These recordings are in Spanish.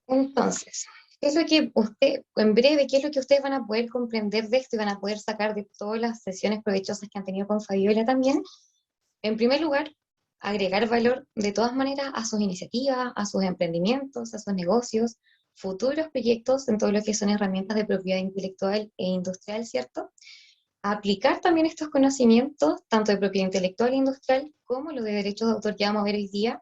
Entonces, ¿qué es lo que usted, en breve, qué es lo que ustedes van a poder comprender de esto y van a poder sacar de todas las sesiones provechosas que han tenido con Fabiola también? En primer lugar, agregar valor de todas maneras a sus iniciativas, a sus emprendimientos, a sus negocios, futuros proyectos en todo lo que son herramientas de propiedad intelectual e industrial, ¿cierto? Aplicar también estos conocimientos, tanto de propiedad intelectual e industrial, como los de derechos de autor que vamos a ver hoy día,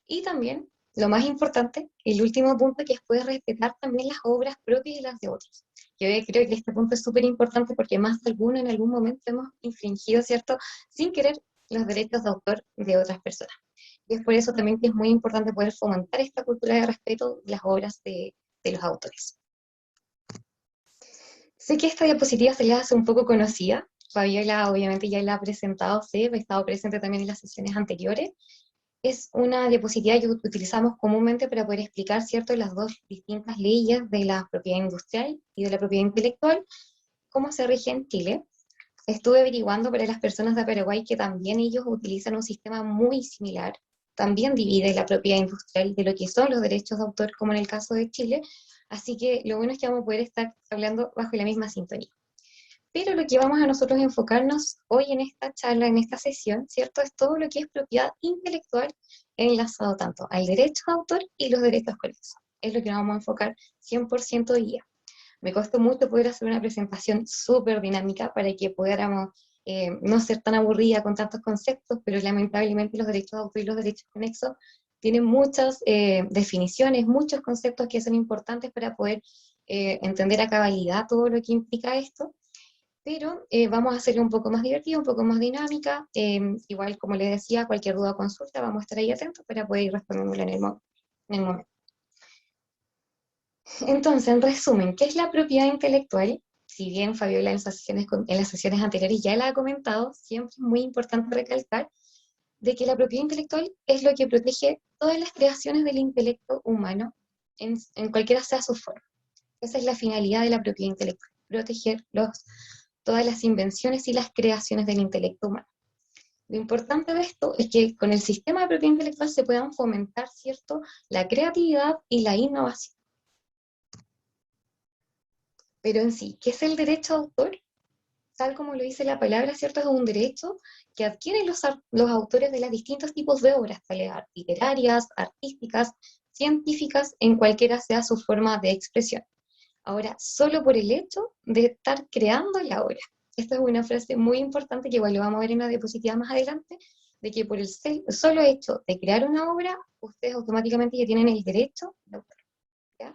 y también, lo más importante, el último punto, que es poder respetar también las obras propias y las de otros. Yo creo que este punto es súper importante porque más de alguno en algún momento hemos infringido, ¿cierto?, sin querer los derechos de autor de otras personas. Y es por eso también que es muy importante poder fomentar esta cultura de respeto de las obras de los autores. Sé que esta diapositiva se les hace un poco conocida. Fabiola obviamente ya la ha presentado, sí, ha estado presente también en las sesiones anteriores. Es una diapositiva que utilizamos comúnmente para poder explicar, ¿cierto?, las dos distintas leyes de la propiedad industrial y de la propiedad intelectual, cómo se rige en Chile. Estuve averiguando para las personas de Paraguay que también ellos utilizan un sistema muy similar. También divide la propiedad industrial de lo que son los derechos de autor, como en el caso de Chile. Así que lo bueno es que vamos a poder estar hablando bajo la misma sintonía. Pero lo que vamos a nosotros enfocarnos hoy en esta charla, en esta sesión, ¿cierto? Es todo lo que es propiedad intelectual enlazado tanto al derecho de autor y los derechos conexos. Es lo que nos vamos a enfocar 100% hoy día. Me costó mucho poder hacer una presentación súper dinámica para que pudiéramos no ser tan aburrida con tantos conceptos, pero lamentablemente los derechos de autor y los derechos conexos tienen muchas definiciones, muchos conceptos que son importantes para poder entender a cabalidad todo lo que implica esto, pero vamos a hacerlo un poco más divertido, un poco más dinámica. Igual, como les decía, cualquier duda o consulta, vamos a estar ahí atentos para poder ir respondiéndola en el momento. Entonces, en resumen, ¿qué es la propiedad intelectual? Si bien Fabiola en las sesiones anteriores ya la ha comentado, siempre es muy importante recalcar de que la propiedad intelectual es lo que protege todas las creaciones del intelecto humano en cualquiera sea su forma. Esa es la finalidad de la propiedad intelectual, proteger todas las invenciones y las creaciones del intelecto humano. Lo importante de esto es que con el sistema de propiedad intelectual se puedan fomentar, ¿cierto?, la creatividad y la innovación. Pero en sí, ¿qué es el derecho de autor? Tal como lo dice la palabra, ¿cierto? Es un derecho que adquieren los autores de los distintos tipos de obras, tales literarias, artísticas, científicas, en cualquiera sea su forma de expresión. Ahora, solo por el hecho de estar creando la obra. Esta es una frase muy importante que igual lo vamos a ver en una diapositiva más adelante, de que por el solo hecho de crear una obra, ustedes automáticamente ya tienen el derecho de autor, ¿ya?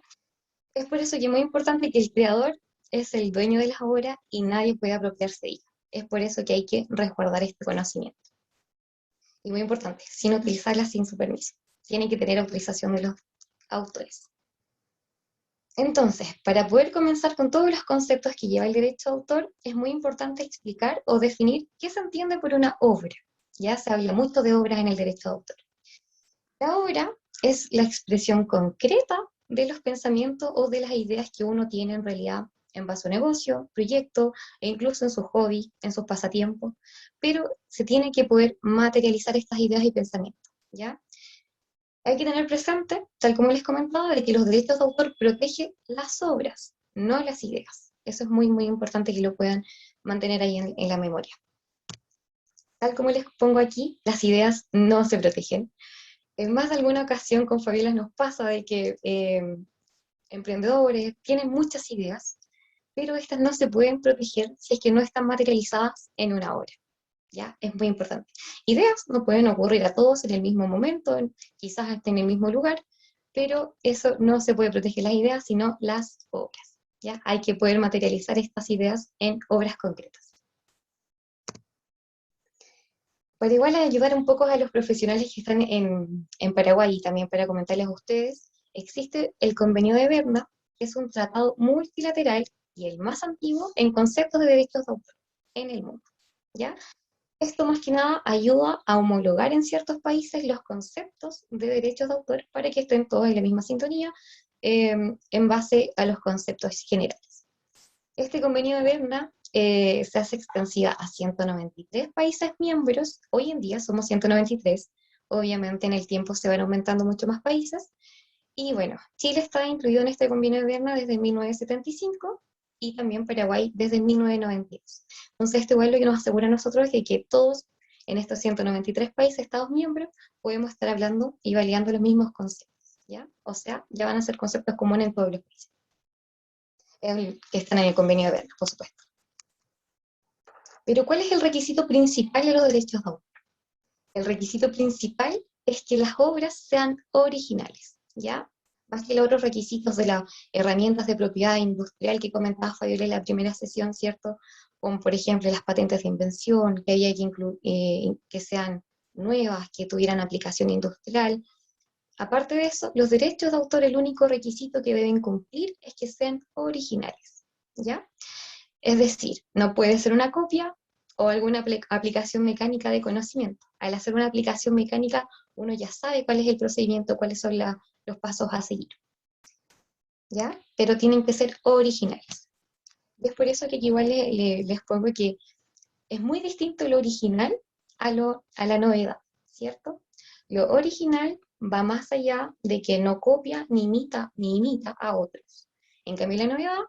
Es por eso que es muy importante que el creador es el dueño de las obras y nadie puede apropiarse de ella. Es por eso que hay que resguardar este conocimiento. Y muy importante, sin utilizarla sin su permiso. Tiene que tener autorización de los autores. Entonces, para poder comenzar con todos los conceptos que lleva el derecho de autor, es muy importante explicar o definir qué se entiende por una obra. Ya se habla mucho de obras en el derecho de autor. La obra es la expresión concreta de los pensamientos o de las ideas que uno tiene en realidad en base a un negocio, proyecto e incluso en sus hobbies, en sus pasatiempos, pero se tiene que poder materializar estas ideas y pensamientos, ¿ya? Hay que tener presente, tal como les comentaba, de que los derechos de autor protegen las obras, no las ideas. Eso es muy, muy importante que lo puedan mantener ahí en la memoria. Tal como les pongo aquí, las ideas no se protegen. En más de alguna ocasión con Fabiola nos pasa de que emprendedores tienen muchas ideas, pero estas no se pueden proteger si es que no están materializadas en una obra. ¿Ya? Es muy importante. Ideas no pueden ocurrir a todos en el mismo momento, quizás hasta en el mismo lugar, pero eso no se puede proteger las ideas, sino las obras. ¿Ya? Hay que poder materializar estas ideas en obras concretas. Para igual ayudar un poco a los profesionales que están en Paraguay y también para comentarles a ustedes, existe el Convenio de Berna, que es un tratado multilateral y el más antiguo en conceptos de derechos de autor en el mundo. ¿Ya? Esto más que nada ayuda a homologar en ciertos países los conceptos de derechos de autor para que estén todos en la misma sintonía en base a los conceptos generales. Este convenio de Berna se hace extensiva a 193 países miembros. Hoy en día somos 193. Obviamente en el tiempo se van aumentando mucho más países. Y bueno, Chile está incluido en este convenio de Berna desde 1975 y también Paraguay desde 1992. Entonces, esto igual lo que nos asegura a nosotros es que todos en estos 193 países, Estados miembros, podemos estar hablando y validando los mismos conceptos, ¿ya? O sea, ya van a ser conceptos comunes en todos los países que están en el convenio de Berna, por supuesto. Pero ¿cuál es el requisito principal de los derechos de autor? El requisito principal es que las obras sean originales, ¿ya? Más que los otros requisitos de las herramientas de propiedad industrial que comentaba Fabiola en la primera sesión, ¿cierto? Como por ejemplo las patentes de invención, que había que incluir, que sean nuevas, que tuvieran aplicación industrial. Aparte de eso, los derechos de autor, el único requisito que deben cumplir es que sean originales, ¿ya? Es decir, no puede ser una copia o alguna aplicación mecánica de conocimiento. Al hacer una aplicación mecánica, uno ya sabe cuál es el procedimiento, cuáles son los pasos a seguir, ¿ya? Pero tienen que ser originales. Y es por eso que igual les pongo que es muy distinto lo original a la novedad, ¿cierto? Lo original va más allá de que no copia ni imita a otros. En cambio, la novedad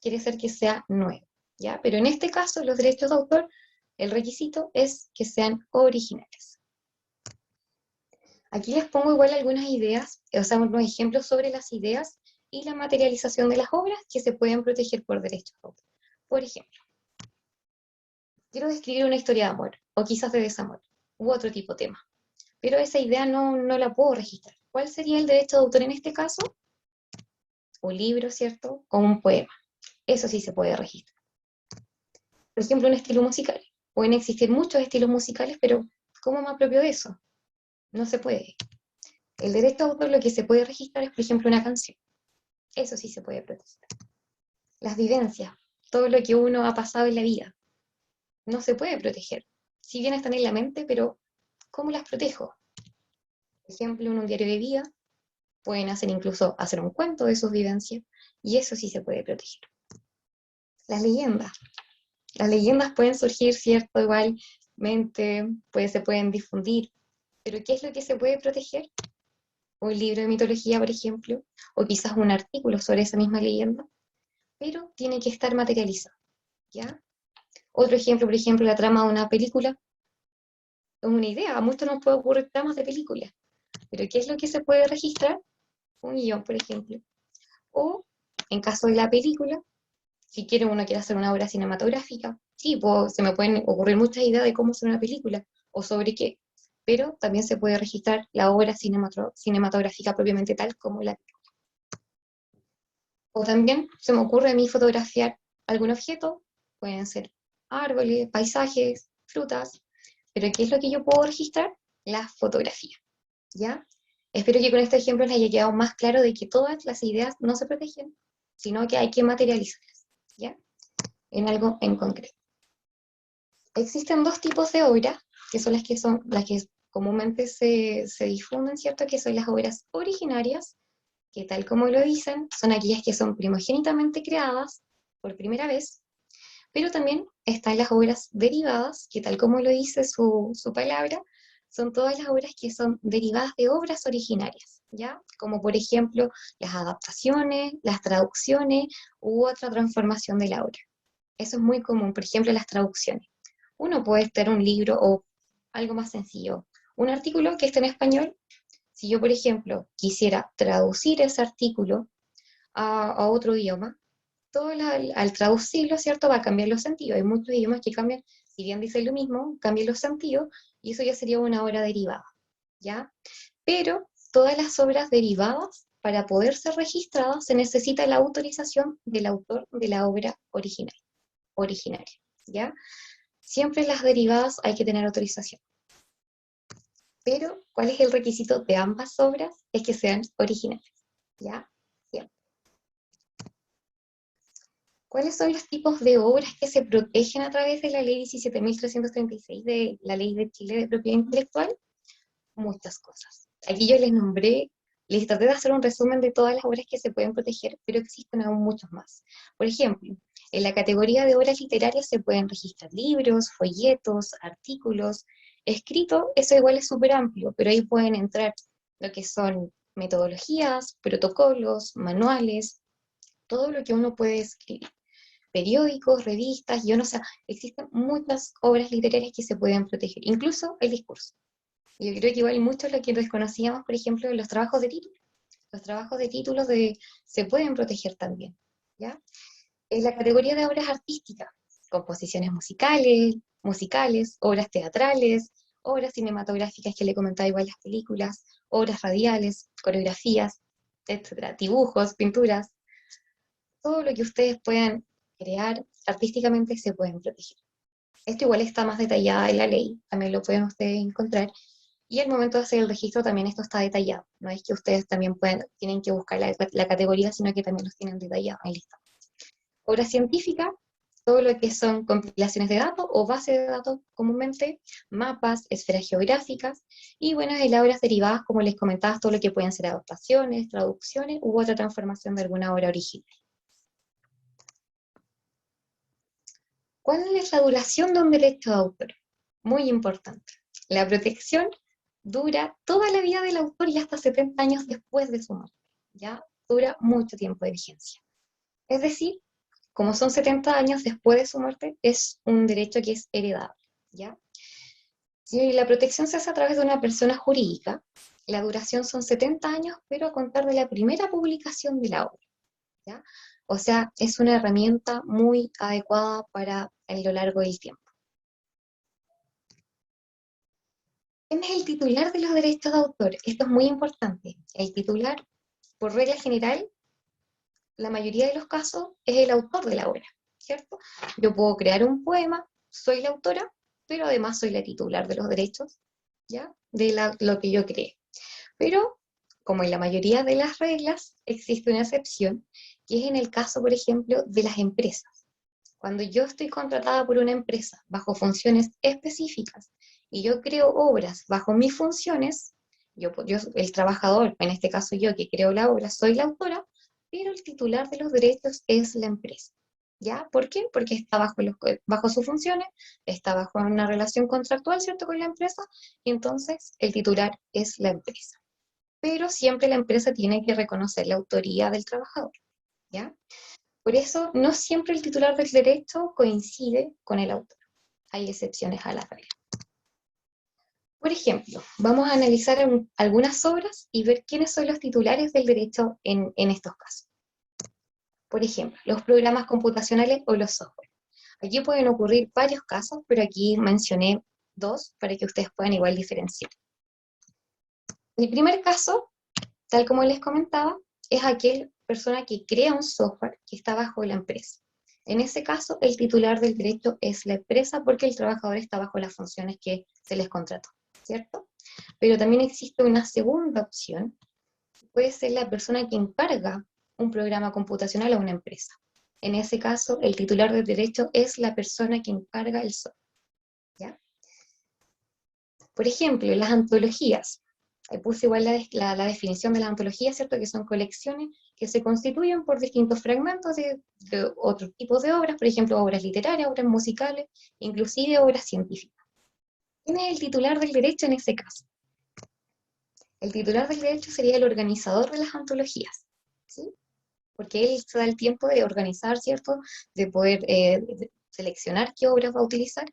quiere decir que sea nuevo, ¿ya? Pero en este caso, los derechos de autor, el requisito es que sean originales. Aquí les pongo igual algunas ideas, o sea, unos ejemplos sobre las ideas y la materialización de las obras que se pueden proteger por derechos de autor. Por ejemplo, quiero describir una historia de amor, o quizás de desamor, u otro tipo de tema, pero esa idea no la puedo registrar. ¿Cuál sería el derecho de autor en este caso? Un libro, ¿cierto? O un poema. Eso sí se puede registrar. Por ejemplo, un estilo musical. Pueden existir muchos estilos musicales, pero ¿cómo me apropio de eso? No se puede. El derecho de autor lo que se puede registrar es, por ejemplo, una canción. Eso sí se puede proteger. Las vivencias, todo lo que uno ha pasado en la vida, no se puede proteger. Si bien están en la mente, pero ¿cómo las protejo? Por ejemplo, en un diario de vida, pueden hacer incluso hacer un cuento de sus vivencias, y eso sí se puede proteger. Las leyendas. Las leyendas pueden surgir, ¿cierto? Igualmente, pues se pueden difundir, pero ¿qué es lo que se puede proteger? Un libro de mitología, por ejemplo, o quizás un artículo sobre esa misma leyenda, pero tiene que estar materializado, ¿ya? Otro ejemplo, por ejemplo, la trama de una película, es una idea, a muchos nos puede ocurrir tramas de películas, pero ¿qué es lo que se puede registrar? Un guión, por ejemplo. O, en caso de la película, si uno quiere hacer una obra cinematográfica, sí, se me pueden ocurrir muchas ideas de cómo hacer una película, o sobre qué, pero también se puede registrar la obra cinematográfica propiamente tal como la película. O también se me ocurre a mí fotografiar algún objeto, pueden ser árboles, paisajes, frutas, pero ¿qué es lo que yo puedo registrar? La fotografía, ¿ya? Espero que con este ejemplo les haya quedado más claro de que todas las ideas no se protegen, sino que hay que materializarlas, ¿ya? En algo en concreto. Existen dos tipos de obras, que son las que comúnmente se difunden, ¿cierto? Que son las obras originarias, que tal como lo dicen, son aquellas que son primogénitamente creadas por primera vez, pero también están las obras derivadas, que tal como lo dice su palabra, son todas las obras que son derivadas de obras originarias, ¿ya? Como por ejemplo las adaptaciones, las traducciones u otra transformación de la obra. Eso es muy común, por ejemplo, las traducciones. Uno puede estar un libro o algo más sencillo, un artículo que esté en español. Si yo, por ejemplo, quisiera traducir ese artículo a otro idioma, al traducirlo, ¿cierto? Va a cambiar los sentidos. Hay muchos idiomas que cambian, si bien dicen lo mismo, cambian los sentidos, y eso ya sería una obra derivada, ¿ya? Pero todas las obras derivadas, para poder ser registradas, se necesita la autorización del autor de la obra originaria, ¿ya? Siempre las derivadas hay que tener autorización. Pero, ¿cuál es el requisito de ambas obras? Es que sean originales, ¿ya? Siempre. ¿Cuáles son los tipos de obras que se protegen a través de la ley 17.336 de la ley de Chile de propiedad intelectual? Muchas cosas. Aquí yo les traté de hacer un resumen de todas las obras que se pueden proteger, pero existen aún muchos más. Por ejemplo, en la categoría de obras literarias se pueden registrar libros, folletos, artículos, escrito, eso igual es súper amplio, pero ahí pueden entrar lo que son metodologías, protocolos, manuales, todo lo que uno puede escribir. Periódicos, revistas, o sea, existen muchas obras literarias que se pueden proteger, incluso el discurso. Yo creo que igual mucho lo que desconocíamos, por ejemplo, de los trabajos de título. Los trabajos de títulos se pueden proteger también, ¿ya? En la categoría de obras artísticas, composiciones musicales, obras teatrales, obras cinematográficas que le comentaba igual las películas, obras radiales, coreografías, etcétera, dibujos, pinturas, todo lo que ustedes puedan crear artísticamente se pueden proteger. Esto igual está más detallado en la ley, también lo pueden ustedes encontrar, y al momento de hacer el registro también esto está detallado, no es que ustedes también tienen que buscar la categoría, sino que también los tienen detallados en lista. Obra científica, todo lo que son compilaciones de datos o bases de datos comúnmente, mapas, esferas geográficas, y bueno, en las obras derivadas, como les comentaba, todo lo que pueden ser adaptaciones, traducciones u otra transformación de alguna obra original. ¿Cuál es la duración de un derecho de autor? Muy importante. La protección dura toda la vida del autor y hasta 70 años después de su muerte. ¿Ya? Dura mucho tiempo de vigencia. Es decir, como son 70 años después de su muerte, es un derecho que es heredable, ¿ya? Si la protección se hace a través de una persona jurídica, la duración son 70 años, pero a contar de la primera publicación de la obra, ¿ya? O sea, es una herramienta muy adecuada para a lo largo del tiempo. ¿Quién es el titular de los derechos de autor? Esto es muy importante. El titular, por regla general, la mayoría de los casos es el autor de la obra, ¿cierto? Yo puedo crear un poema, soy la autora, pero además soy la titular de los derechos, ¿ya? De lo que yo creé. Pero, como en la mayoría de las reglas, existe una excepción, que es en el caso, por ejemplo, de las empresas. Cuando yo estoy contratada por una empresa bajo funciones específicas y yo creo obras bajo mis funciones, el trabajador, en este caso yo que creo la obra, soy la autora, pero el titular de los derechos es la empresa. ¿Ya? ¿Por qué? Porque está bajo sus funciones, está bajo una relación contractual, ¿cierto?, con la empresa, y entonces el titular es la empresa. Pero siempre la empresa tiene que reconocer la autoría del trabajador, ¿ya? Por eso, no siempre el titular del derecho coincide con el autor. Hay excepciones a la regla. Por ejemplo, vamos a analizar algunas obras y ver quiénes son los titulares del derecho en estos casos. Por ejemplo, los programas computacionales o los software. Aquí pueden ocurrir varios casos, pero aquí mencioné dos para que ustedes puedan igual diferenciar. El primer caso, tal como les comentaba, es aquel persona que crea un software que está bajo la empresa. En ese caso, el titular del derecho es la empresa porque el trabajador está bajo las funciones que se les contrató, ¿cierto? Pero también existe una segunda opción, puede ser la persona que encarga un programa computacional a una empresa. En ese caso, el titular del derecho es la persona que encarga el software, ¿ya? Por ejemplo, las antologías. Ahí puse igual la definición de las antologías, ¿cierto? Que son colecciones que se constituyen por distintos fragmentos de otros tipos de obras, por ejemplo, obras literarias, obras musicales, inclusive obras científicas. ¿Quién es el titular del derecho en ese caso? El titular del derecho sería el organizador de las antologías, ¿sí? Porque él se da el tiempo de organizar, ¿cierto? De poder seleccionar qué obras va a utilizar,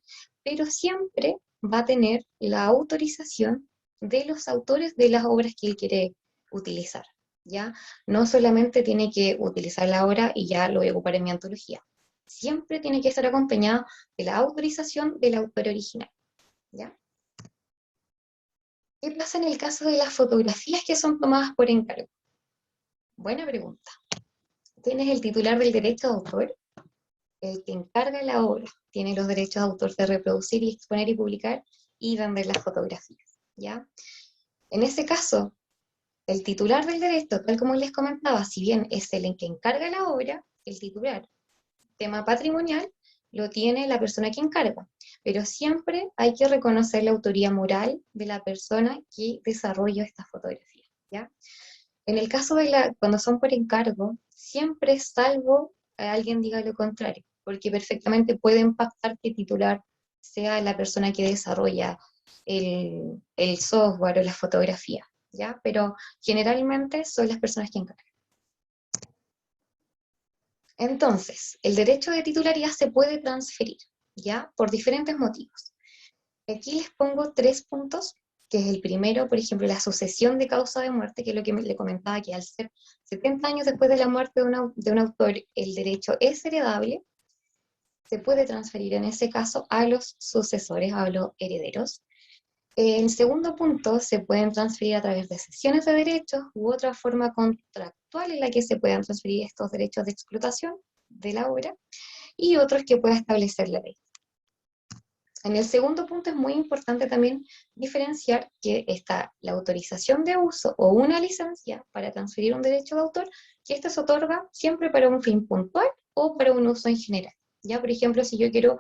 pero siempre va a tener la autorización de los autores de las obras que él quiere utilizar, ¿ya? No solamente tiene que utilizar la obra y ya lo voy a ocupar en mi antología. Siempre tiene que estar acompañado de la autorización del autor original, ¿ya? ¿Qué pasa en el caso de las fotografías que son tomadas por encargo? Buena pregunta. ¿Quién es el titular del derecho de autor? El que encarga la obra tiene los derechos de autor de reproducir y exponer y publicar y vender las fotografías, ¿ya? En ese caso, el titular del derecho, tal como les comentaba, si bien es el que encarga la obra, el titular, tema patrimonial, lo tiene la persona que encarga, pero siempre hay que reconocer la autoría moral de la persona que desarrolló esta fotografía, ¿ya? En el caso cuando son por encargo, siempre salvo a alguien diga lo contrario, porque perfectamente puede impactar que el titular sea la persona que desarrolla el software o la fotografía. ¿ya? Pero generalmente son las personas que encargan. Entonces, el derecho de titularidad se puede transferir, ¿ya? Por diferentes motivos. Aquí les pongo 3 puntos, que es el primero, por ejemplo, la sucesión de causa de muerte, que es lo que le comentaba, que al ser 70 años después de la muerte de un autor, el derecho es heredable, se puede transferir en ese caso a los sucesores, a los herederos. En segundo punto, se pueden transferir a través de cesiones de derechos u otra forma contractual en la que se puedan transferir estos derechos de explotación de la obra, y otros que pueda establecer la ley. En el segundo punto es muy importante también diferenciar que está la autorización de uso o una licencia para transferir un derecho de autor, que esta se otorga siempre para un fin puntual o para un uso en general. Ya, por ejemplo, si yo quiero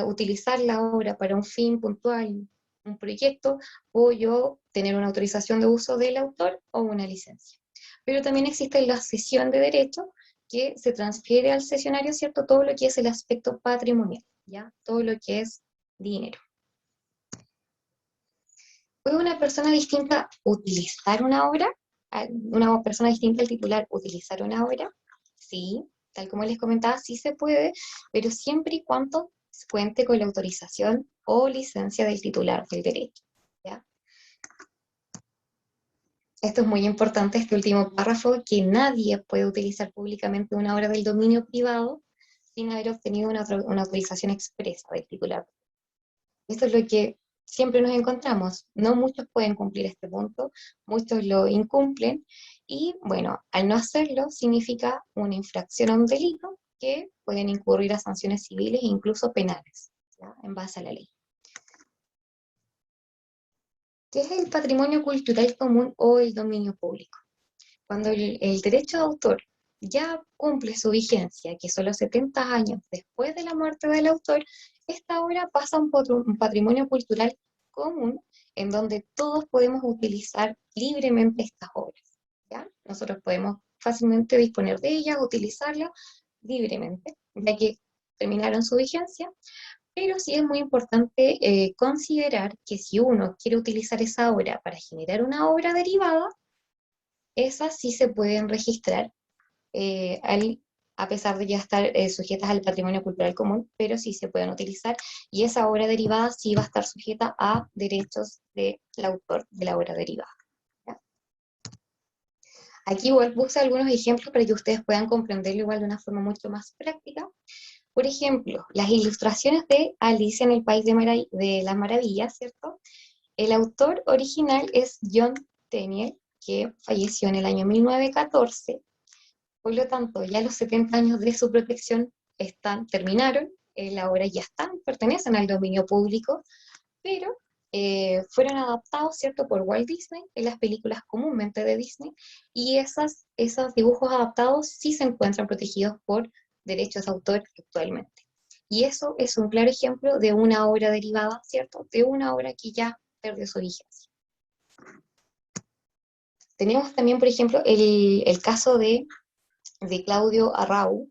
utilizar la obra para un fin puntual, un proyecto, puedo yo tener una autorización de uso del autor o una licencia. Pero también existe la cesión de derecho, que se transfiere al cesionario, ¿cierto? Todo lo que es el aspecto patrimonial, ¿ya? Todo lo que es dinero. ¿Puede una persona distinta utilizar una obra? ¿Una persona distinta al titular utilizar una obra? Sí, tal como les comentaba, sí se puede, pero siempre y cuando cuente con la autorización o licencia del titular del derecho, ¿ya? Esto es muy importante, este último párrafo, que nadie puede utilizar públicamente una obra del dominio privado sin haber obtenido una autorización expresa del titular. Esto es lo que siempre nos encontramos. No muchos pueden cumplir este punto, muchos lo incumplen, y bueno, al no hacerlo significa una infracción a un delito que pueden incurrir a sanciones civiles e incluso penales, ¿ya? En base a la ley. ¿Qué es el patrimonio cultural común o el dominio público? Cuando el derecho de autor ya cumple su vigencia, que son los 70 años después de la muerte del autor, esta obra pasa a un patrimonio cultural común, en donde todos podemos utilizar libremente estas obras, ¿ya? Nosotros podemos fácilmente disponer de ellas, utilizarlas libremente, ya que terminaron su vigencia, pero sí es muy importante considerar que si uno quiere utilizar esa obra para generar una obra derivada, esas sí se pueden registrar, a pesar de ya estar sujetas al patrimonio cultural común, pero sí se pueden utilizar, y esa obra derivada sí va a estar sujeta a derechos del autor de la obra derivada, ¿ya? Aquí igual puse algunos ejemplos para que ustedes puedan comprenderlo igual de una forma mucho más práctica. Por ejemplo, las ilustraciones de Alicia en el País de las Maravillas, ¿cierto? El autor original es John Tenniel, que falleció en el año 1914. Por lo tanto, ya los 70 años de su protección terminaron, ahora ya pertenecen al dominio público, pero fueron adaptados, ¿cierto?, por Walt Disney en las películas comúnmente de Disney, y esos dibujos adaptados sí se encuentran protegidos por derechos de autor actualmente. Y eso es un claro ejemplo de una obra derivada, ¿cierto?, de una obra que ya perdió su vigencia. Tenemos también, por ejemplo, el caso de Claudio Arrau.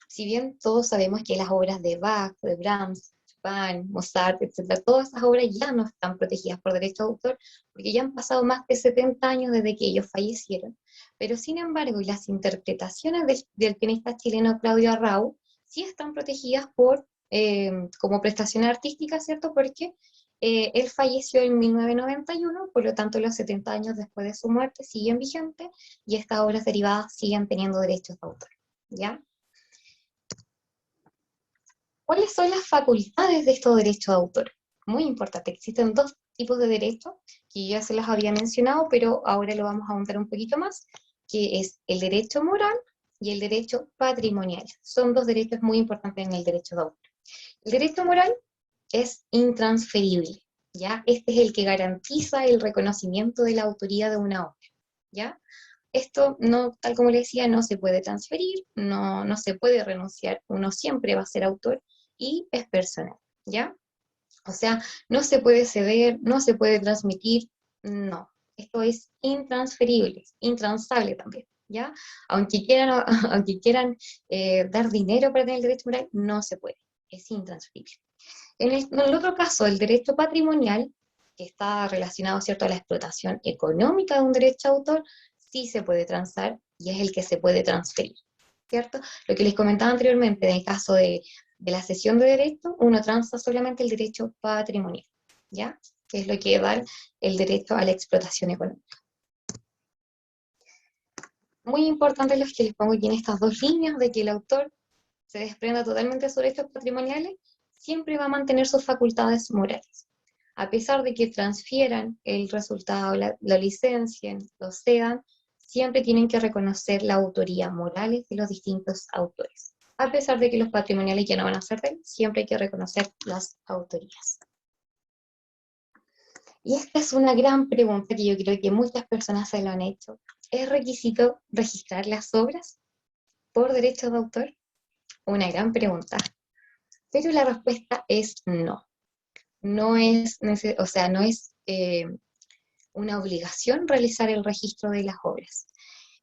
Si bien todos sabemos que las obras de Bach, de Brahms, Chopin, Mozart, etc., todas esas obras ya no están protegidas por derecho de autor, porque ya han pasado más de 70 años desde que ellos fallecieron. Pero sin embargo, las interpretaciones del pianista chileno Claudio Arrau sí están protegidas como prestación artística, ¿cierto? Porque él falleció en 1991, por lo tanto los 70 años después de su muerte siguen vigentes, y estas obras derivadas siguen teniendo derechos de autor, ¿ya? ¿Cuáles son las facultades de estos derechos de autor? Muy importante, existen 2 tipos de derechos, que ya se los había mencionado, pero ahora lo vamos a ahondar un poquito más, que es el derecho moral y el derecho patrimonial. Son 2 derechos muy importantes en el derecho de autor. El derecho moral es intransferible, ¿ya? Este es el que garantiza el reconocimiento de la autoría de una obra, ¿ya? Esto, no, tal como le decía, no se puede transferir, no se puede renunciar, uno siempre va a ser autor y es personal, ¿ya? O sea, no se puede ceder, no se puede transmitir, no. Esto es intransferible, intransable también, ¿ya? Aunque quieran dar dinero para tener el derecho moral, no se puede, es intransferible. En el otro caso, el derecho patrimonial, que está relacionado, ¿cierto?, a la explotación económica de un derecho de autor, sí se puede transar y es el que se puede transferir, ¿cierto? Lo que les comentaba anteriormente, en el caso de la cesión de derecho, uno transa solamente el derecho patrimonial, ¿ya? Que es lo que da el derecho a la explotación económica. Muy importante lo que les pongo aquí en estas dos líneas, de que el autor se desprenda totalmente de sus derechos patrimoniales, siempre va a mantener sus facultades morales. A pesar de que transfieran el resultado, lo licencien, lo cedan, siempre tienen que reconocer la autoría moral de los distintos autores. A pesar de que los patrimoniales ya no van a ser de él, siempre hay que reconocer las autorías. Y esta es una gran pregunta que yo creo que muchas personas se lo han hecho. ¿Es requisito registrar las obras por derecho de autor? Una gran pregunta. Pero la respuesta es no. No es, o sea, no es una obligación realizar el registro de las obras.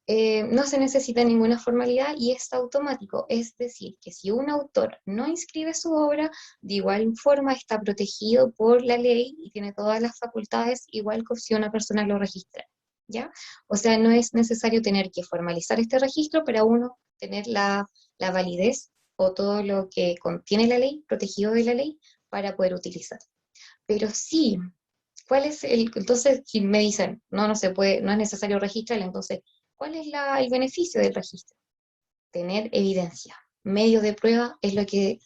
No se necesita ninguna formalidad y es automático, es decir, que si un autor no inscribe su obra, de igual forma está protegido por la ley y tiene todas las facultades, igual que si una persona lo registra, ¿ya? O sea, no es necesario tener que formalizar este registro para uno tener la validez o todo lo que contiene la ley, protegido de la ley, para poder utilizar. Pero sí, ¿cuál es entonces, si me dicen, no se puede, no es necesario registrarla, entonces, ¿cuál es el beneficio del registro? Tener evidencia. Medio de prueba es lo que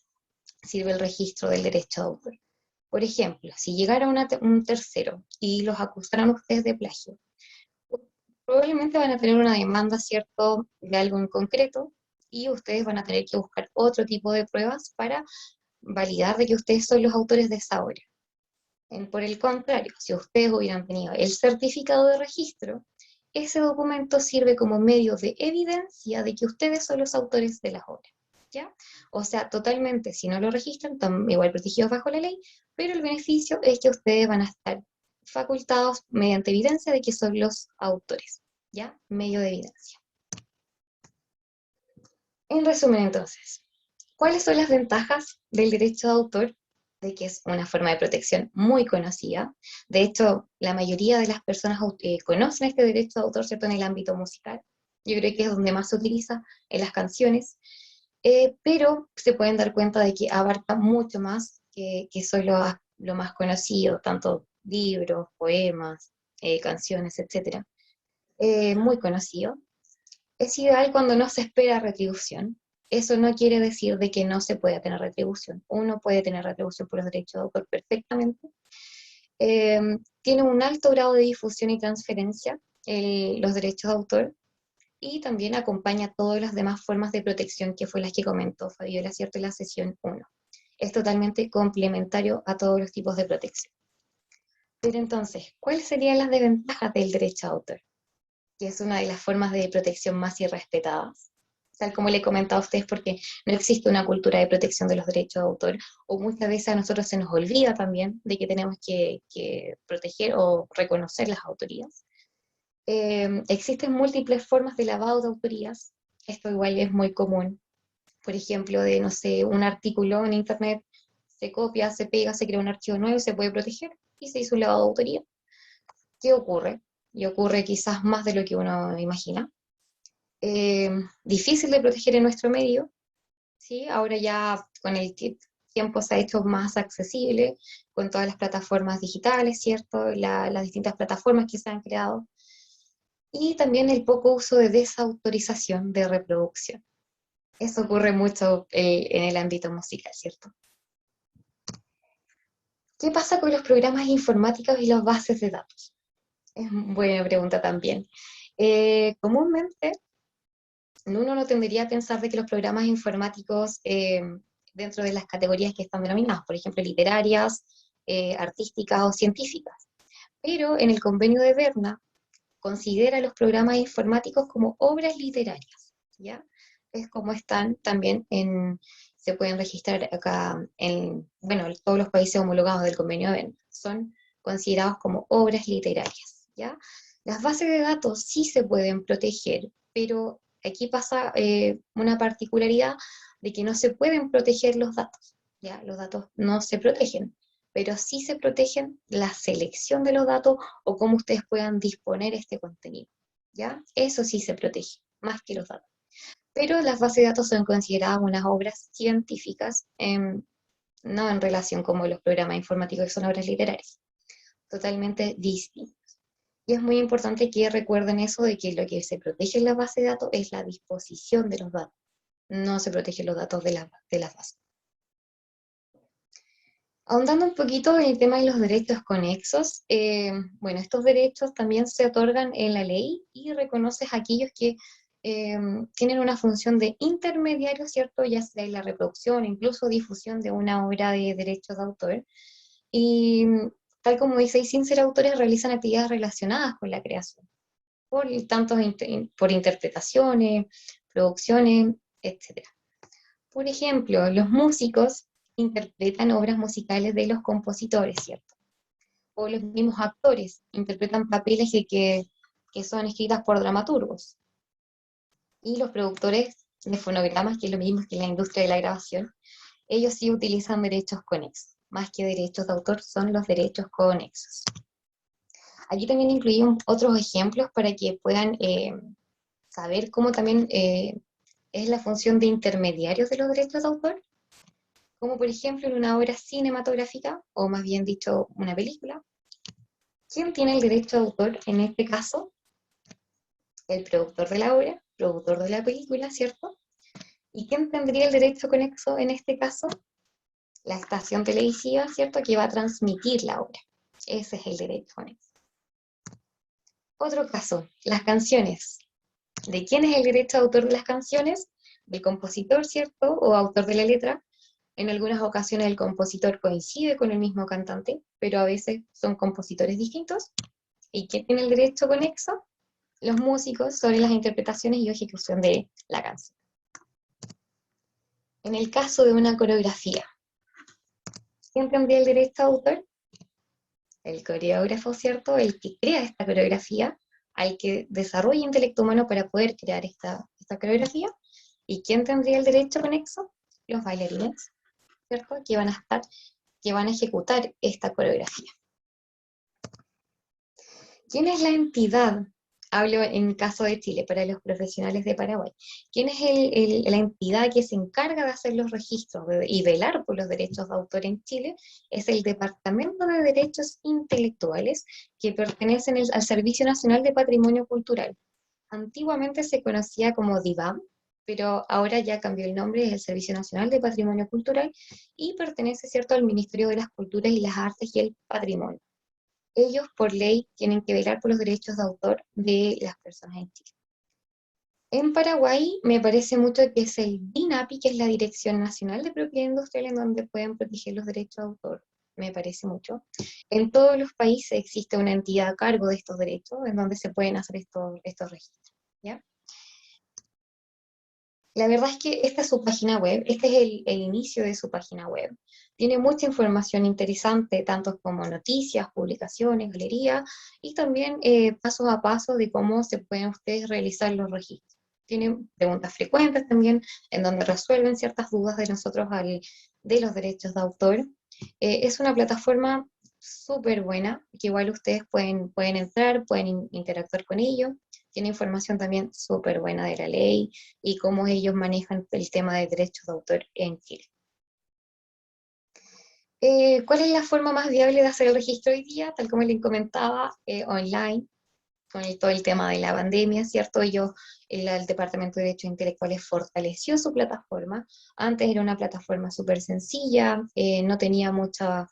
sirve el registro del derecho de autor. Por ejemplo, si llegara un tercero y los acusaran ustedes de plagio, probablemente van a tener una demanda, ¿cierto?, de algo en concreto, y ustedes van a tener que buscar otro tipo de pruebas para validar de que ustedes son los autores de esa obra. Por el contrario, si ustedes hubieran tenido el certificado de registro, ese documento sirve como medio de evidencia de que ustedes son los autores de las obras, ¿ya? O sea, totalmente, si no lo registran, están igual protegidos bajo la ley, pero el beneficio es que ustedes van a estar facultados mediante evidencia de que son los autores, ¿ya? Medio de evidencia. En resumen, entonces, ¿cuáles son las ventajas del derecho de autor? De que es una forma de protección muy conocida. De hecho, la mayoría de las personas conocen este derecho de autor, ¿cierto?, en el ámbito musical. Yo creo que es donde más se utiliza en las canciones, pero se pueden dar cuenta de que abarca mucho más que solo lo más conocido, tanto libros, poemas, canciones, etc. Muy conocido. Es ideal cuando no se espera retribución. Eso no quiere decir de que no se pueda tener retribución. Uno puede tener retribución por los derechos de autor perfectamente. Tiene un alto grado de difusión y transferencia los derechos de autor, y también acompaña todas las demás formas de protección que fue las que comentó Fabiola, ¿cierto?, en la sesión 1. Es totalmente complementario a todos los tipos de protección. Pero entonces, ¿cuáles serían las desventajas del derecho de autor? Que es una de las formas de protección más irrespetadas, tal como le he comentado a ustedes, porque no existe una cultura de protección de los derechos de autor, o muchas veces a nosotros se nos olvida también de que tenemos que proteger o reconocer las autorías. Existen múltiples formas de lavado de autorías, esto igual es muy común, por ejemplo, de, no sé, un artículo en internet, se copia, se pega, se crea un archivo nuevo y se puede proteger, y se hizo un lavado de autoría. ¿Qué ocurre? Y ocurre quizás más de lo que uno imagina. Difícil de proteger en nuestro medio, ¿sí? Ahora ya con el tiempo se ha hecho más accesible, con todas las plataformas digitales, ¿cierto? Las distintas plataformas que se han creado, y también el poco uso de desautorización de reproducción. Eso ocurre mucho en el ámbito musical, ¿cierto? ¿Qué pasa con los programas informáticos y las bases de datos? Es una buena pregunta también. Comúnmente, uno no tendería a pensar de que los programas informáticos, dentro de las categorías que están denominadas, por ejemplo, literarias, artísticas o científicas, pero en el convenio de Berna considera los programas informáticos como obras literarias, ¿ya? Es como están también se pueden registrar acá bueno, todos los países homologados del convenio de Berna, son considerados como obras literarias, ¿ya? Las bases de datos sí se pueden proteger, pero aquí pasa una particularidad de que no se pueden proteger los datos, ¿ya? Los datos no se protegen, pero sí se protegen la selección de los datos o cómo ustedes puedan disponer este contenido, ¿ya? Eso sí se protege, más que los datos. Pero las bases de datos son consideradas unas obras científicas, no en relación como los programas informáticos que son obras literarias, totalmente distintas. Y es muy importante que recuerden eso de que lo que se protege en la base de datos es la disposición de los datos, no se protegen los datos de las bases. Ahondando un poquito en el tema de los derechos conexos, bueno, estos derechos también se otorgan en la ley y reconoces a aquellos que tienen una función de intermediario, ¿cierto? Ya sea en la reproducción, incluso difusión de una obra de derechos de autor. Y tal como dice, y sin ser autores realizan actividades relacionadas con la creación, por tanto por interpretaciones, producciones, etc. Por ejemplo, los músicos interpretan obras musicales de los compositores, ¿cierto? O los mismos actores interpretan papeles que son escritas por dramaturgos. Y los productores de fonogramas, que es lo mismo que la industria de la grabación, ellos sí utilizan derechos conexos. Más que derechos de autor, son los derechos conexos. Aquí también incluí otros ejemplos para que puedan saber cómo también es la función de intermediarios de los derechos de autor, como por ejemplo en una obra cinematográfica, o más bien dicho, una película. ¿Quién tiene el derecho de autor en este caso? El productor de la obra, productor de la película, ¿cierto? ¿Y quién tendría el derecho conexo en este caso? La estación televisiva, ¿cierto? Que va a transmitir la obra. Ese es el derecho conexo. Otro caso, las canciones. ¿De quién es el derecho de autor de las canciones? Del compositor, ¿cierto? O autor de la letra. En algunas ocasiones el compositor coincide con el mismo cantante, pero a veces son compositores distintos. ¿Y quién tiene el derecho conexo? Los músicos sobre las interpretaciones y ejecución de la canción. En el caso de una coreografía, ¿quién tendría el derecho de autor? El coreógrafo, ¿cierto? El que crea esta coreografía, al que desarrolla intelecto humano para poder crear esta coreografía. ¿Y quién tendría el derecho conexo? Los bailarines, ¿cierto? Que van a ejecutar esta coreografía. ¿Quién es la entidad? Hablo en caso de Chile, para los profesionales de Paraguay. ¿Quién es la entidad que se encarga de hacer los registros y velar por los derechos de autor en Chile? Es el Departamento de Derechos Intelectuales, que pertenece al Servicio Nacional de Patrimonio Cultural. Antiguamente se conocía como DIVAM, pero ahora ya cambió el nombre, es el Servicio Nacional de Patrimonio Cultural, y pertenece, ¿cierto?, al Ministerio de las Culturas y las Artes y el Patrimonio. Ellos, por ley, tienen que velar por los derechos de autor de las personas en Chile. En Paraguay me parece mucho que es el DINAPI, que es la Dirección Nacional de Propiedad Industrial, en donde pueden proteger los derechos de autor. Me parece mucho. En todos los países existe una entidad a cargo de estos derechos, en donde se pueden hacer estos registros, ¿ya? La verdad es que esta es su página web, este es el inicio de su página web. Tiene mucha información interesante, tanto como noticias, publicaciones, galerías, y también pasos a paso de cómo se pueden ustedes realizar los registros. Tiene preguntas frecuentes también, en donde resuelven ciertas dudas de nosotros de los derechos de autor. Es una plataforma súper buena, que igual ustedes pueden entrar, pueden interactuar con ello. Tiene información también súper buena de la ley y cómo ellos manejan el tema de derechos de autor en Chile. ¿Cuál es la forma más viable de hacer el registro hoy día? Tal como les comentaba, online, con todo el tema de la pandemia, ¿cierto? El Departamento de Derechos Intelectuales fortaleció su plataforma. Antes era una plataforma súper sencilla, no tenía mucha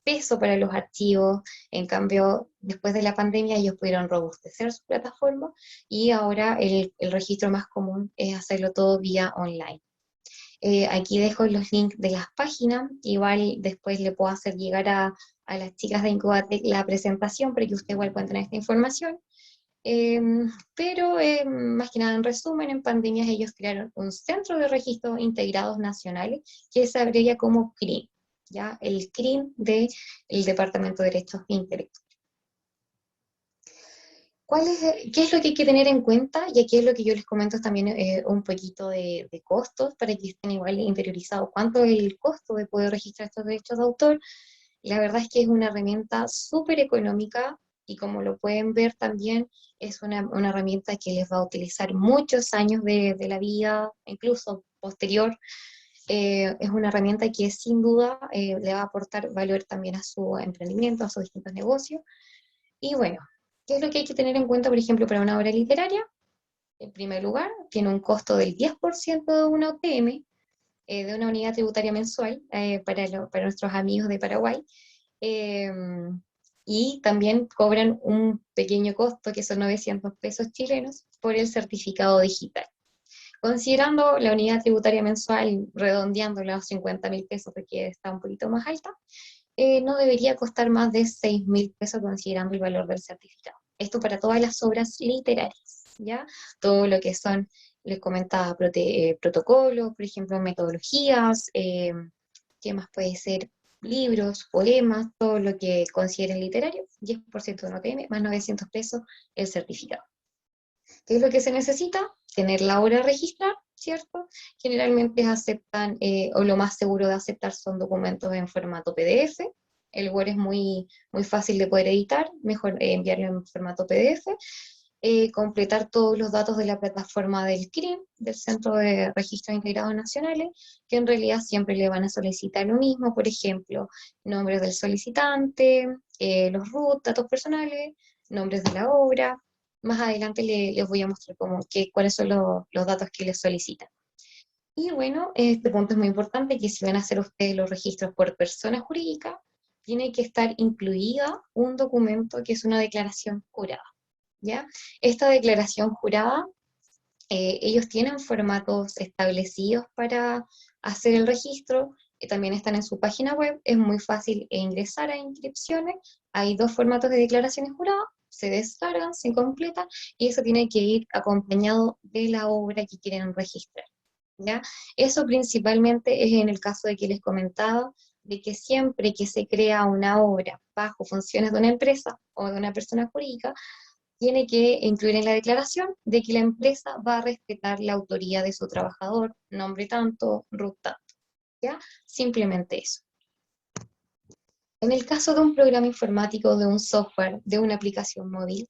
peso para los archivos. En cambio, después de la pandemia ellos pudieron robustecer su plataforma y ahora el registro más común es hacerlo todo vía online. Aquí dejo los links de las páginas, igual después le puedo hacer llegar a las chicas de Incubatec la presentación para que ustedes igual puedan tener esta información. Pero más que nada en resumen, en pandemias ellos crearon un centro de registros integrados nacionales que se abrevia como CRIM, ¿ya? El CRIM del Departamento de Derechos Intelectuales. ¿Qué es lo que hay que tener en cuenta? Y aquí es lo que yo les comento también un poquito de costos para que estén igual interiorizados. ¿Cuánto es el costo de poder registrar estos derechos de autor? La verdad es que es una herramienta súper económica y como lo pueden ver también es una herramienta que les va a utilizar muchos años de la vida, incluso posterior. Es una herramienta que sin duda le va a aportar valor también a su emprendimiento, a sus distintos negocios. Y bueno, ¿qué es lo que hay que tener en cuenta, por ejemplo, para una obra literaria? En primer lugar, tiene un costo del 10% de una OTM, de una unidad tributaria mensual, para nuestros amigos de Paraguay. Eh, y también cobran un pequeño costo, que son 900 pesos chilenos, por el certificado digital. Considerando la unidad tributaria mensual, redondeando los 50.000 pesos, porque está un poquito más alta, no debería costar más de 6.000 pesos considerando el valor del certificado. Esto para todas las obras literarias, ¿ya? Todo lo que son, les comentaba, protocolos, por ejemplo, metodologías, ¿qué más puede ser? Libros, poemas, todo lo que consideren literario, 10% de un OTM, más 900 pesos el certificado. ¿Qué es lo que se necesita? Tener la obra registrada, ¿cierto? Generalmente aceptan, o lo más seguro de aceptar son documentos en formato PDF. El Word es muy fácil de poder editar, mejor enviarlo en formato PDF. Completar todos los datos de la plataforma del CRIM, del Centro de Registros Integrados Nacionales, que en realidad siempre le van a solicitar lo mismo, por ejemplo, nombres del solicitante, los RUT, datos personales, nombres de la obra. Más adelante les voy a mostrar cuáles son los datos que les solicitan. Y bueno, este punto es muy importante, que si van a hacer ustedes los registros por persona jurídica, tiene que estar incluida un documento que es una declaración jurada, ¿ya? Esta declaración jurada, ellos tienen formatos establecidos para hacer el registro, que también están en su página web, es muy fácil ingresar a inscripciones, hay dos formatos de declaraciones juradas, se descargan, se completan, y eso tiene que ir acompañado de la obra que quieren registrar, ¿ya? Eso principalmente es en el caso de que les comentaba, de que siempre que se crea una obra bajo funciones de una empresa o de una persona jurídica, tiene que incluir en la declaración de que la empresa va a respetar la autoría de su trabajador, nombre tanto, RUT tanto, ¿ya? Simplemente eso. En el caso de un programa informático, de un software, de una aplicación móvil,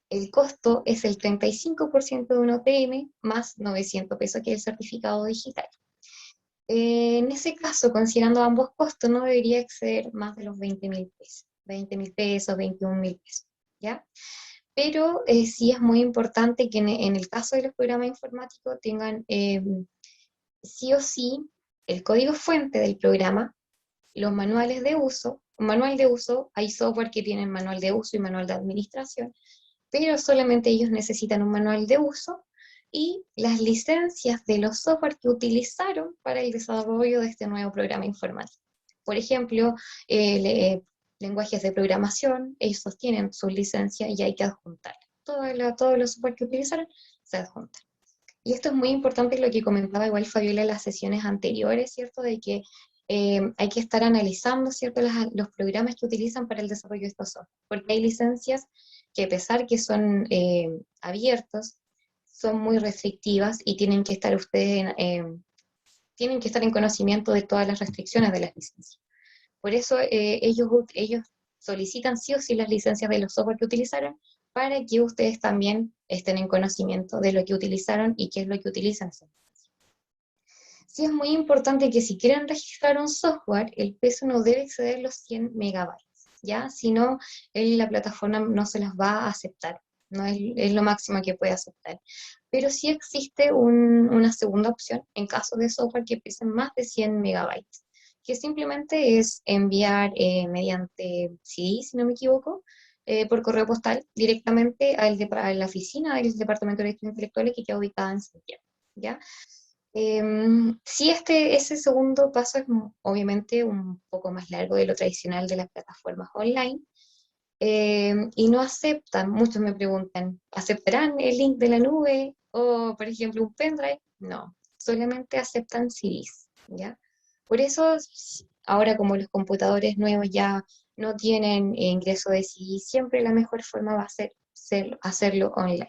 el costo es el 35% de un OTM más 900 pesos, que es el certificado digital. En ese caso, considerando ambos costos, no debería exceder más de los 20.000 pesos, 20.000 pesos, 21.000 pesos, ¿ya? Pero sí es muy importante que en el caso de los programas informáticos tengan sí o sí el código fuente del programa, los manuales de uso. Manual de uso, hay software que tienen manual de uso y manual de administración, pero solamente ellos necesitan un manual de uso y las licencias de los software que utilizaron para el desarrollo de este nuevo programa informático. Por ejemplo, lenguajes de programación, ellos tienen su licencia y hay que adjuntar. Todos los software que utilizaron se adjuntan. Y esto es muy importante, lo que comentaba igual Fabiola en las sesiones anteriores, ¿cierto? De que hay que estar analizando, ¿cierto? Los programas que utilizan para el desarrollo de estos software, porque hay licencias que a pesar que son abiertos, son muy restrictivas y tienen que estar tienen que estar en conocimiento de todas las restricciones de las licencias. Por eso ellos solicitan sí o sí las licencias de los software que utilizaron, para que ustedes también estén en conocimiento de lo que utilizaron y qué es lo que utilizan. Sí es muy importante que si quieren registrar un software, el peso no debe exceder los 100 megabytes, ¿ya? Si no, la plataforma no se las va a aceptar, no es lo máximo que puede aceptar. Pero sí existe una segunda opción en caso de software que pesen más de 100 megabytes, que simplemente es enviar mediante CD, si no me equivoco, por correo postal directamente a la oficina del Departamento de Derechos Intelectuales, que queda ubicada en Santiago, ¿ya? Sí, ese segundo paso es obviamente un poco más largo de lo tradicional de las plataformas online, y no aceptan, muchos me preguntan, ¿aceptarán el link de la nube o, por ejemplo, un pendrive? No, solamente aceptan CDs, ¿ya? Por eso, ahora como los computadores nuevos ya no tienen ingreso de CD, siempre la mejor forma va a ser hacerlo online.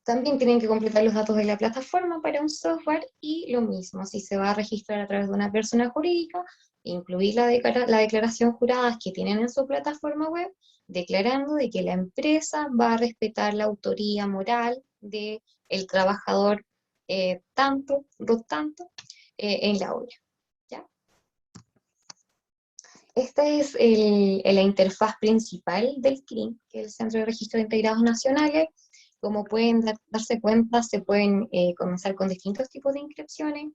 También tienen que completar los datos de la plataforma para un software y lo mismo, si se va a registrar a través de una persona jurídica, incluir la declaración jurada que tienen en su plataforma web, declarando de que la empresa va a respetar la autoría moral del trabajador tanto en la obra. ¿Ya? Esta es la interfaz principal del CRIM, que es el Centro de Registro de Integrados Nacionales. Como pueden darse cuenta, se pueden comenzar con distintos tipos de inscripciones.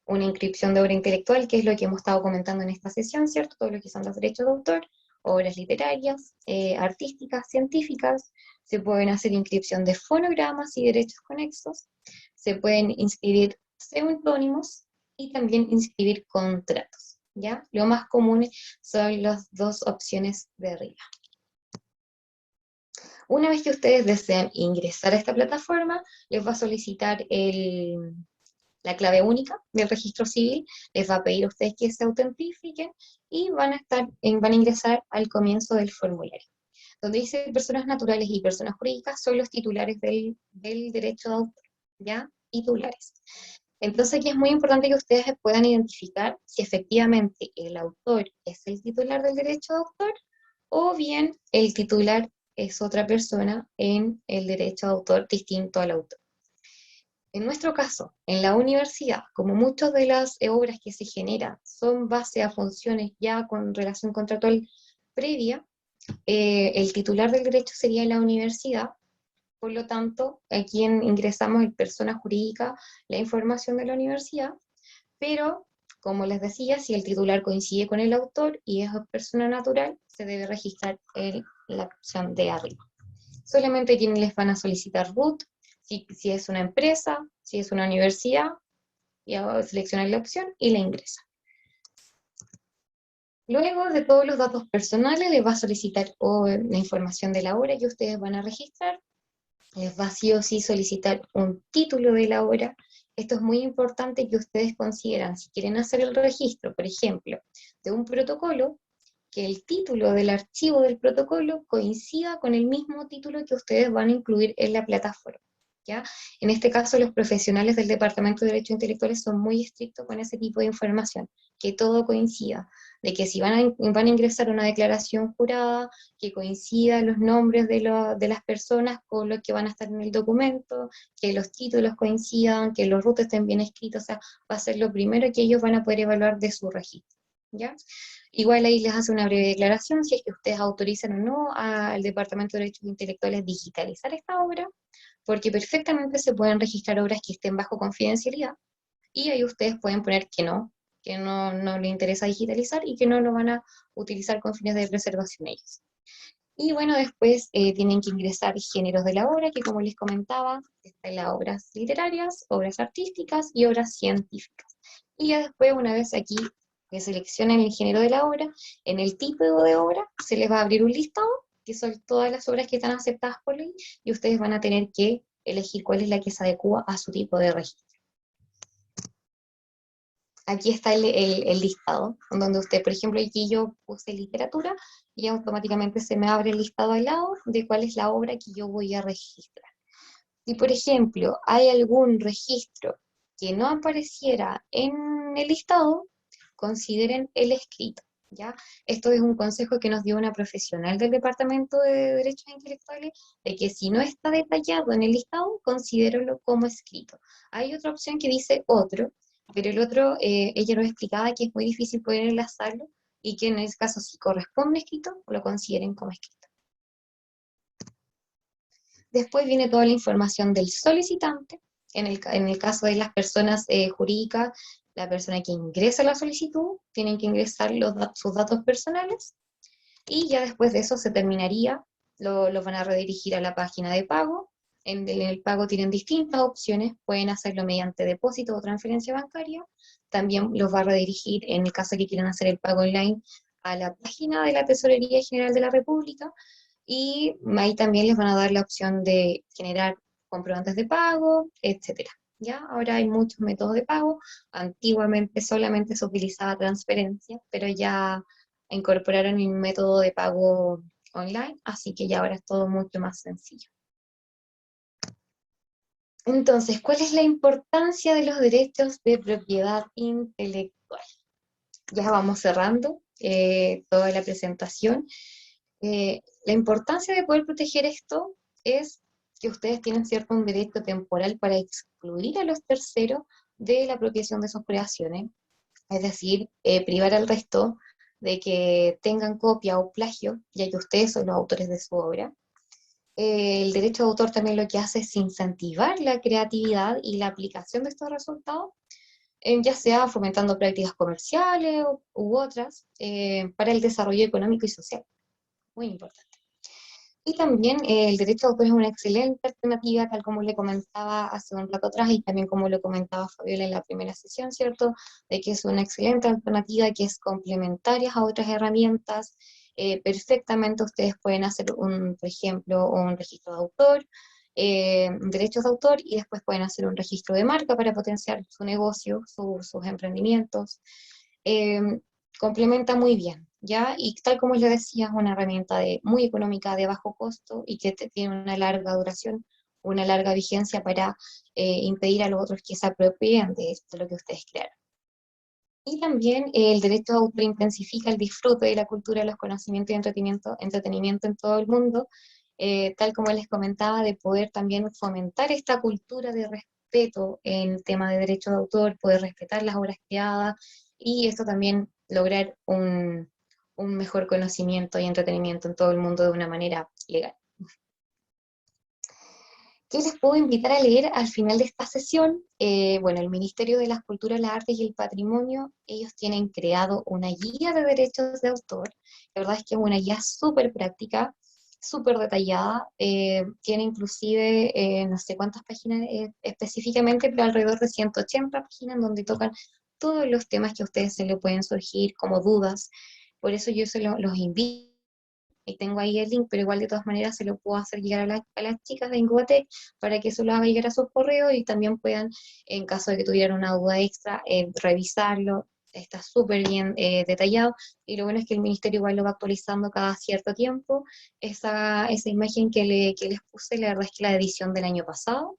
Una inscripción de obra intelectual, que es lo que hemos estado comentando en esta sesión, ¿cierto? Todo lo que son los derechos de autor, obras literarias, artísticas, científicas. Se pueden hacer inscripción de fonogramas y derechos conexos. Se pueden inscribir seudónimos y también inscribir contratos, ¿ya? Lo más común son las dos opciones de arriba. Una vez que ustedes desean ingresar a esta plataforma, les va a solicitar la clave única del registro civil, les va a pedir a ustedes que se autentifiquen y van a ingresar al comienzo del formulario. Donde dice personas naturales y personas jurídicas son los titulares del derecho de autor, ¿ya? Titulares. Entonces aquí es muy importante que ustedes puedan identificar si efectivamente el autor es el titular del derecho de autor o bien el titular es otra persona en el derecho de autor distinto al autor. En nuestro caso, en la universidad, como muchas de las obras que se generan son base a funciones ya con relación contractual previa, el titular del derecho sería la universidad. Por lo tanto, aquí ingresamos en persona jurídica la información de la universidad, pero, como les decía, si el titular coincide con el autor y es persona natural, se debe registrar la opción de arriba. Solamente quienes les van a solicitar RUT, si es una empresa, si es una universidad, ya seleccionan la opción y la ingresan. Luego de todos los datos personales, les va a solicitar la información de la obra que ustedes van a registrar. Les va sí o sí solicitar un título de la obra. Esto es muy importante que ustedes consideran, si quieren hacer el registro, por ejemplo, de un protocolo, que el título del archivo del protocolo coincida con el mismo título que ustedes van a incluir en la plataforma, ¿ya? En este caso, los profesionales del Departamento de Derechos Intelectuales son muy estrictos con ese tipo de información, que todo coincida, de que si van a ingresar una declaración jurada, que coincidan los nombres de las personas con los que van a estar en el documento, que los títulos coincidan, que los rutos estén bien escritos, o sea, va a ser lo primero que ellos van a poder evaluar de su registro, ¿ya? Igual ahí les hace una breve declaración si es que ustedes autorizan o no al Departamento de Derechos Intelectuales digitalizar esta obra, porque perfectamente se pueden registrar obras que estén bajo confidencialidad, y ahí ustedes pueden poner que no les interesa digitalizar y que no lo van a utilizar con fines de preservación ellos. Y bueno, después tienen que ingresar géneros de la obra, que como les comentaba, están las obras literarias, obras artísticas y obras científicas. Y ya después, una vez aquí que seleccionen el género de la obra, en el tipo de obra se les va a abrir un listado, que son todas las obras que están aceptadas por ley, y ustedes van a tener que elegir cuál es la que se adecua a su tipo de registro. Aquí está el listado, donde usted, por ejemplo, aquí yo puse literatura y automáticamente se me abre el listado al lado de cuál es la obra que yo voy a registrar. Si, por ejemplo, hay algún registro que no apareciera en el listado, consideren el escrito, ¿ya? Esto es un consejo que nos dio una profesional del Departamento de Derechos Intelectuales, de que si no está detallado en el listado, considérenlo como escrito. Hay otra opción que dice otro, pero el otro, ella nos explicaba que es muy difícil poder enlazarlo, y que en ese caso, si corresponde escrito, lo consideren como escrito. Después viene toda la información del solicitante. En el caso de las personas jurídicas, la persona que ingresa la solicitud, tienen que ingresar sus datos personales, y ya después de eso se terminaría, lo van a redirigir a la página de pago. En el pago tienen distintas opciones, pueden hacerlo mediante depósito o transferencia bancaria. También los va a redirigir, en el caso que quieran hacer el pago online, a la página de la Tesorería General de la República, y ahí también les van a dar la opción de generar comprobantes de pago, etcétera. ¿Ya? Ahora hay muchos métodos de pago. Antiguamente solamente se utilizaba transferencia, pero ya incorporaron un método de pago online, así que ya ahora es todo mucho más sencillo. Entonces, ¿cuál es la importancia de los derechos de propiedad intelectual? Ya vamos cerrando toda la presentación. La importancia de poder proteger esto es que ustedes tienen cierto un derecho temporal para excluir a los terceros de la apropiación de sus creaciones, es decir, privar al resto de que tengan copia o plagio, ya que ustedes son los autores de su obra. El derecho de autor también lo que hace es incentivar la creatividad y la aplicación de estos resultados, ya sea fomentando prácticas comerciales u otras, para el desarrollo económico y social. Muy importante. Y también el derecho de autor es una excelente alternativa, tal como le comentaba hace un rato atrás y también como lo comentaba Fabiola en la primera sesión, ¿cierto? De que es una excelente alternativa que es complementaria a otras herramientas. Perfectamente ustedes pueden hacer, por ejemplo, un registro de autor, derechos de autor, y después pueden hacer un registro de marca para potenciar su negocio, sus emprendimientos. Eh, Complementa muy bien, ¿ya? Y tal como yo decía, es una herramienta muy económica, de bajo costo y que tiene una larga duración, una larga vigencia para impedir a los otros que se apropien de lo que ustedes crearon. Y también el derecho de autor intensifica el disfrute de la cultura, los conocimientos y entretenimiento en todo el mundo, tal como les comentaba, de poder también fomentar esta cultura de respeto en tema de derecho de autor, poder respetar las obras creadas y esto también lograr un mejor conocimiento y entretenimiento en todo el mundo de una manera legal. ¿Qué les puedo invitar a leer al final de esta sesión? Bueno, el Ministerio de las Culturas, las Artes y el Patrimonio, ellos tienen creado una guía de derechos de autor. La verdad es que es una guía súper práctica, súper detallada. Tiene inclusive, no sé cuántas páginas específicamente, pero alrededor de 180 páginas donde tocan todos los temas que a ustedes se le pueden surgir como dudas. Por eso yo los invito y tengo ahí el link, pero igual de todas maneras se lo puedo hacer llegar a las chicas de Incoatec para que eso lo haga llegar a sus correos y también puedan, en caso de que tuvieran una duda extra, revisarlo. Está súper bien detallado y lo bueno es que el ministerio igual lo va actualizando cada cierto tiempo. Esa imagen que les puse, la verdad es que la edición del año pasado,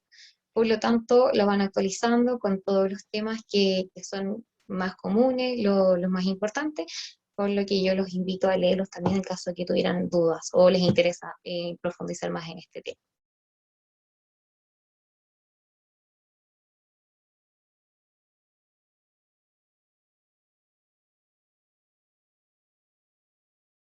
por lo tanto lo van actualizando con todos los temas que son más comunes, los más importantes, por lo que yo los invito a leerlos también en caso de que tuvieran dudas o les interesa profundizar más en este tema.